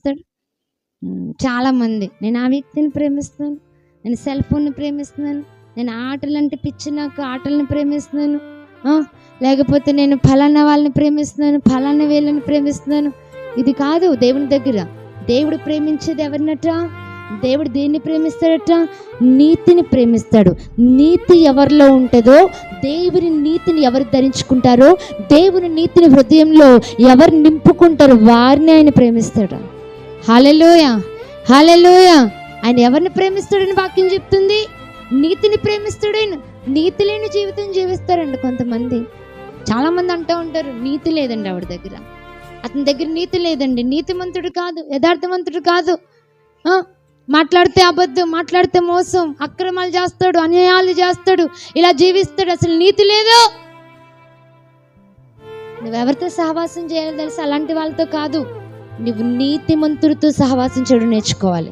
ప్రేమిస్తాడు? చాలామంది నేను ఆ వ్యక్తిని ప్రేమిస్తున్నాను, నేను సెల్ ఫోన్ని ప్రేమిస్తున్నాను, నేను ఆటలంటే పిచ్చి, నాకు ఆటలను ప్రేమిస్తున్నాను, లేకపోతే నేను ఫలానా వాళ్ళని ప్రేమిస్తున్నాను, ఫలానా వీళ్ళని ప్రేమిస్తున్నాను. ఇది కాదు దేవుని దగ్గర. దేవుడు ప్రేమించేది ఎవరినట? దేవుడు దేన్ని ప్రేమిస్తాడట? నీతిని ప్రేమిస్తాడు. నీతి ఎవరిలో ఉంటుందో, దేవుని నీతిని ఎవరు ధరించుకుంటారో, దేవుని నీతిని హృదయంలో ఎవరు నింపుకుంటారో వారిని ఆయన ప్రేమిస్తాడు. హల్లెలూయా, హల్లెలూయా. ఆయన ఎవరిని ప్రేమిస్తాడని వాక్యం చెప్తుంది? నీతిని ప్రేమిస్తాడు. ఆయన నీతి లేని జీవితం జీవిస్తారండి కొంతమంది. చాలామంది అంటూ ఉంటారు, నీతి లేదండి ఆవిడ దగ్గర, అతని దగ్గర నీతి లేదండి, నీతిమంతుడు కాదు, యథార్థవంతుడు కాదు, మాట్లాడితే అబద్ధం, మాట్లాడితే మోసం, అక్రమాలు చేస్తాడు, అన్యాయాలు చేస్తాడు, ఇలా జీవిస్తాడు, అసలు నీతి లేదు. నువ్వెవరితో సహవాసం చేయాలో తెలుసు? అలాంటి వాళ్ళతో కాదు, నువ్వు నీతిమంతుడితో సహవాసం చేయడం నేర్చుకోవాలి.